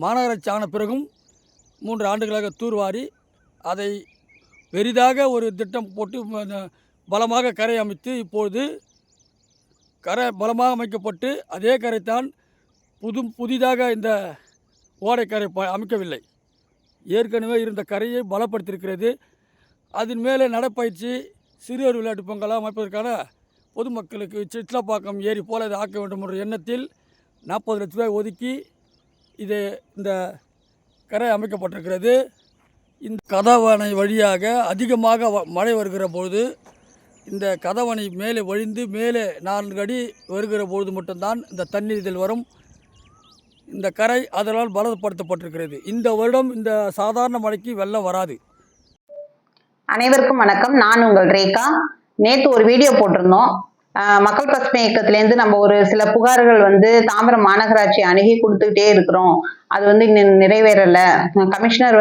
மாநகராட்சி ஆன பிறகும் 3 ஆண்டுகளாக தூர்வாரி அதை பெரிதாக ஒரு திட்டம் போட்டு பலமாக கரை அமைத்து இப்பொழுது கரை பலமாக அமைக்கப்பட்டு அதே கரைத்தான் புதிதாக இந்த ஓடைக்கரை அமைக்கவில்லை. ஏற்கனவே இருந்த கரையை பலப்படுத்தியிருக்கிறது. அதன் மேலே நடைப்பயிற்சி சிறுவர் விளையாட்டு பொங்கலாக அமைப்பதற்கான பொதுமக்களுக்கு சிட்லப்பாக்கம் ஏரி போல இதை ஆக்க வேண்டும் என்ற எண்ணத்தில் 40 லட்ச ரூபாய் ஒதுக்கி இந்த கரை அமைக்கப்பட்டிருக்கிறது. இந்த கதவணை வழியாக அதிகமாக மழை வருகிற பொழுது இந்த கதவணை மேலே வழிந்து மேலே 4 அடி வருகிற பொழுது மட்டும்தான் இந்த தண்ணீர் இதில் வரும். இந்த கரை அதனால் பலப்படுத்தப்பட்டிருக்கிறது. இந்த வருடம் இந்த சாதாரண மழைக்கு வெள்ளம் வராது. அனைவருக்கும் வணக்கம். நான் உங்கள் ரேகா. நேற்று ஒரு வீடியோ போட்டிருந்தோம். மக்கள் பசுமை இயக்கத்திலேருந்து நம்ம ஒரு சில புகார்கள் தாம்பரம் மாநகராட்சி அணுகி கொடுத்துக்கிட்டே இருக்கிறோம், அது இன்னும் நிறைவேறல, கமிஷனர்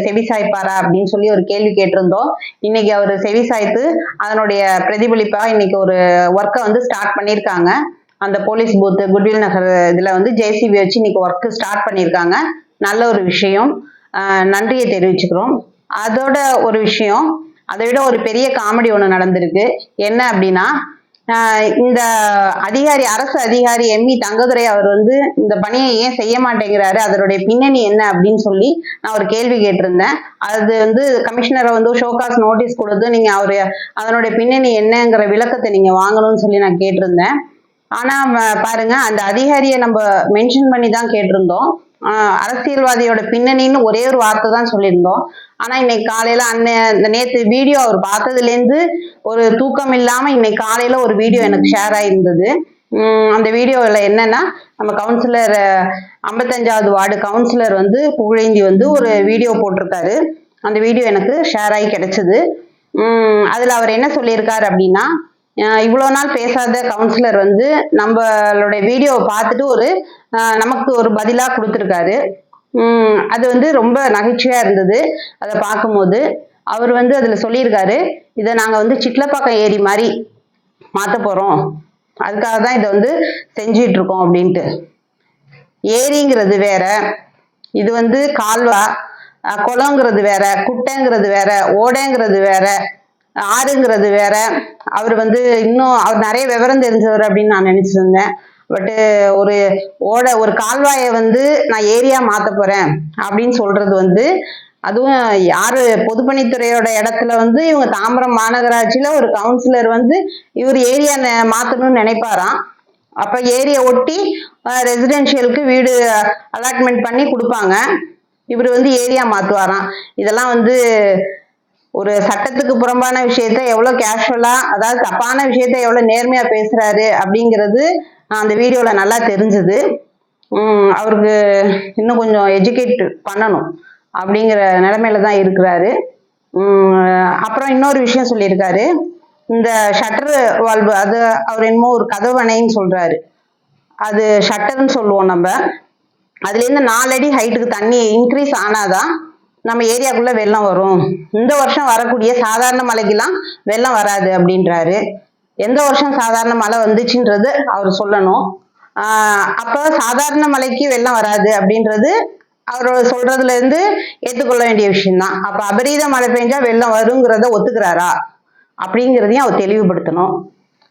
செவிசாய்ப்பாரா அப்படின்னு சொல்லி ஒரு கேள்வி கேட்டிருந்தோம். இன்னைக்கு அவர் செவிசாய்த்து அதனுடைய பிரதிபலிப்பா இன்னைக்கு ஒரு ஒர்க்கை ஸ்டார்ட் பண்ணியிருக்காங்க. அந்த போலீஸ் பூத் குட்வில் நகர் இதுல ஜேசிபி வச்சு இன்னைக்கு ஒர்க் ஸ்டார்ட் பண்ணியிருக்காங்க. நல்ல ஒரு விஷயம், நன்றியை தெரிவிச்சுக்கிறோம். அதோட ஒரு விஷயம், அதை விட ஒரு பெரிய காமெடி ஒன்று நடந்திருக்கு. என்ன அப்படின்னா, இந்த அதிகாரி, அரசு அதிகாரி எம்இ தங்கதுரை அவர் இந்த பணியை ஏன் செய்ய மாட்டேங்கிறாரு, அதனுடைய பின்னணி என்ன அப்படின்னு சொல்லி நான் ஒரு கேள்வி கேட்டிருந்தேன். அது கமிஷனரை ஷோகாஸ் நோட்டீஸ் கொடுத்து நீங்க அதனுடைய பின்னணி என்னங்கிற விளக்கத்தை நீங்க வாங்கணும்னு சொல்லி நான் கேட்டிருந்தேன். ஆனா பாருங்க, அந்த அதிகாரியை நம்ம மென்ஷன் பண்ணி தான் கேட்டிருந்தோம். அரசியல்வாதியோட பின்னணின்னு ஒரே ஒரு வார்த்தை தான் சொல்லியிருந்தோம். ஆனா இன்னைக்கு காலையில நேற்று வீடியோ அவர் பார்த்ததுலேருந்து ஒரு தூக்கம் இல்லாம இன்னைக்கு காலையில ஒரு வீடியோ எனக்கு ஷேர் ஆயிருந்தது. அந்த வீடியோவில் என்னன்னா, நம்ம கவுன்சிலர் 55வது வார்டு கவுன்சிலர் புகழேந்தி ஒரு வீடியோ போட்டிருக்காரு. அந்த வீடியோ எனக்கு ஷேர் ஆகி கிடைச்சது. அதுல அவர் என்ன சொல்லியிருக்காரு அப்படின்னா, இவ்வளோ நாள் பேசாத கவுன்சிலர் நம்மளுடைய வீடியோவை பார்த்துட்டு நமக்கு ஒரு பதிலா கொடுத்துருக்காரு. அது ரொம்ப நகைச்சுவையா இருந்தது. அதை பார்க்கும்போது அவர் அதுல சொல்லியிருக்காரு, இதை நாங்க சிட்லப்பாக்கம் ஏரி மாதிரி மாத்த போறோம், அதுக்காக தான் இதை செஞ்சிட்டு இருக்கோம் அப்படின்ட்டு. ஏரிங்கிறது வேற, இது கால்வா, குளங்கிறது வேற, குட்டைங்கிறது வேற, ஓடைங்கிறது வேற, ஆறுங்கிறது வேற. அவர் இன்னும் அவர் நிறைய விவரம் தெரிஞ்சவர் அப்படின்னு நான் நினைச்சிருந்தேன். பட்டு ஒரு கால்வாயை நான் ஏரியா மாத்த போறேன் அப்படின்னு சொல்றது அதுவும் யாரு பொதுப்பணித்துறையோட இடத்துல இவங்க தாம்பரம் மாநகராட்சியில ஒரு கவுன்சிலர் இவர் ஏரியா மாத்தணும்னு நினைப்பாராம். அப்ப ஏரியா ஒட்டி ரெசிடென்சியலுக்கு வீடு அலாட்மெண்ட் பண்ணி கொடுப்பாங்க. இவர் ஏரியா மாத்துவாராம். இதெல்லாம் ஒரு சட்டத்துக்கு புறம்பான விஷயத்த எவ்வளவு கேஷுவலா, அதாவது தப்பான விஷயத்த எவ்வளவு நேர்மையா பேசுறாரு அப்படிங்கிறது அந்த வீடியோல நல்லா தெரிஞ்சது. அவருக்கு இன்னும் கொஞ்சம் எஜுகேட் பண்ணணும் அப்படிங்கிற நிலைமையில தான் இருக்கிறாரு. அப்புறம் இன்னொரு விஷயம் சொல்லியிருக்காரு, இந்த ஷட்டர் வால்வு, அது அவர் என்னமோ ஒரு கதவணைன்னு சொல்றாரு. அது ஷட்டர்ன்னு சொல்லுவோம் நம்ம. அதுல இருந்து 4 அடி ஹைட்டுக்கு தண்ணி இன்க்ரீஸ் ஆனாதான் நம்ம ஏரியாக்குள்ள வெள்ளம் வரும். இந்த வருஷம் வரக்கூடிய சாதாரண மழைக்கெல்லாம் வெள்ளம் வராது அப்படின்றாரு. எந்த வருஷம் சாதாரண மழை வந்துச்சுன்றது அவர் சொல்லணும். அப்ப சாதாரண மழைக்கு வெள்ளம் வராது அப்படின்றது அவர் சொல்றதுல இருந்து ஏற்றுக்கொள்ள வேண்டிய விஷயம்தான். அப்ப அபரீத மழை பெஞ்சா வெள்ளம் வருங்கிறத ஒத்துக்கிறாரா அப்படிங்கிறதையும் அவர் தெளிவுபடுத்தணும்.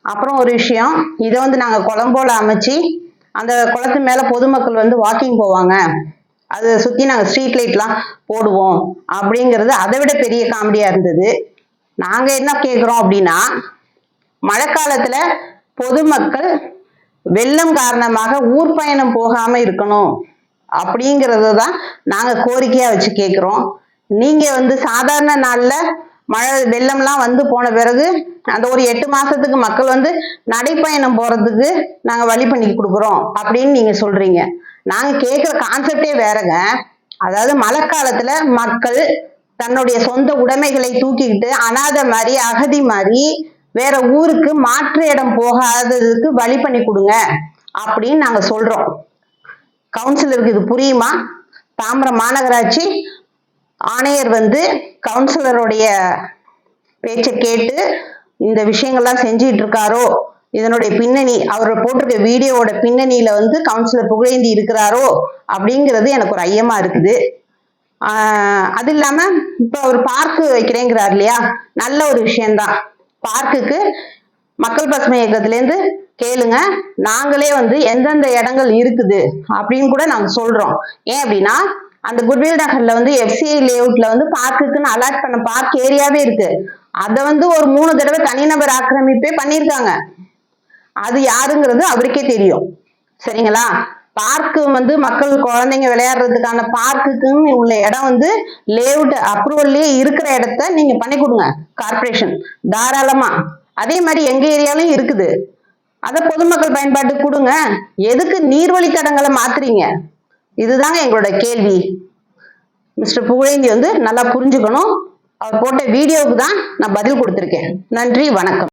அப்புறம் ஒரு விஷயம், இதை நாங்க குளம்போல அமைச்சு அந்த குளத்து மேல பொதுமக்கள் வாக்கிங் போவாங்க, அதை சுத்தி நாங்க ஸ்ட்ரீட் லைட்லாம் போடுவோம் அப்படிங்கிறது அதை விட பெரிய காமெடியா இருந்தது. நாங்க என்ன கேட்கிறோம் அப்படின்னா, மழைக்காலத்துல பொதுமக்கள் வெள்ளம் காரணமாக ஊர் பயணம் போகாம இருக்கணும் அப்படிங்கறத தான் நாங்க கோரிக்கையா வச்சு கேட்கிறோம். நீங்க சாதாரண நாள்ல மழை வெள்ளம்லாம் போன பிறகு அந்த ஒரு 8 மாசத்துக்கு மக்கள் நடைப்பயணம் போறதுக்கு நாங்க வழி பண்ணி கொடுக்குறோம் அப்படின்னு நீங்க சொல்றீங்க. நாங்க கேட்கிற கான்செப்டே வேறங்க. அதாவது மழைக்காலத்துல மக்கள் தன்னுடைய சொந்த உடைமைகளை தூக்கிக்கிட்டு அனாதை மாதிரி, அகதி மாதிரி வேற ஊருக்கு மாற்று இடம் போகாததுக்கு வழி பண்ணி கொடுங்க அப்படின்னு நாங்க சொல்றோம். கவுன்சிலருக்கு இது புரியுமா? தாம்பரம் மாநகராட்சி ஆணையர் கவுன்சிலருடைய பேச்சை கேட்டு இந்த விஷயங்கள்லாம் செஞ்சிட்டு இருக்காரோ இதனுடைய பின்னணி, அவர் போட்டிருக்க வீடியோவோட பின்னணியில வந்து கவுன்சிலர் புகழேந்தி இருக்கிறாரோ அப்படிங்கிறது எனக்கு ஒரு ஐயமா இருக்குது. அது இல்லாம இப்ப அவர் பார்க்கு வைக்கிறேங்கிறார் இல்லையா, நல்ல ஒரு விஷயம்தான். பார்க்குக்கு மக்கள் பசுமை இயக்கத்திலேருந்து கேளுங்க, நாங்களே வந்து எந்தெந்த இடங்கள் இருக்குது அப்படின்னு கூட நாங்க சொல்றோம். ஏன் அப்படின்னா, அந்த குட்வில் நகர்ல வந்து FCI லேஅவுட்ல வந்து பார்க்குக்குன்னு அலாட் பண்ண பார்க் ஏரியாவே இருக்கு. அதை வந்து ஒரு 3 தடவை தனிநபர் ஆக்கிரமிப்பே பண்ணியிருக்காங்க. அது யாருங்கிறது அவருக்கே தெரியும். சரிங்களா? பார்க்கு வந்து மக்கள் குழந்தைங்க விளையாடுறதுக்கான பார்க்குக்குன்னு உள்ள இடம் வந்து லேஅவுட் அப்ரூவல்லே இருக்கிற இடத்த நீங்க பண்ணி கொடுங்க, கார்பரேஷன் தாராளமா. அதே மாதிரி எங்க ஏரியாலும் இருக்குது, அதை பொதுமக்கள் பயன்பாட்டுக்கு கொடுங்க. எதுக்கு நீர்வழித்தடங்களை மாத்துறீங்க? இதுதாங்க எங்களோட கேள்வி. மிஸ்டர் புகழேந்தி வந்து நல்லா புரிஞ்சுக்கணும். அவர் போட்ட வீடியோவுக்கு தான் நான் பதில் கொடுத்திருக்கேன். நன்றி, வணக்கம்.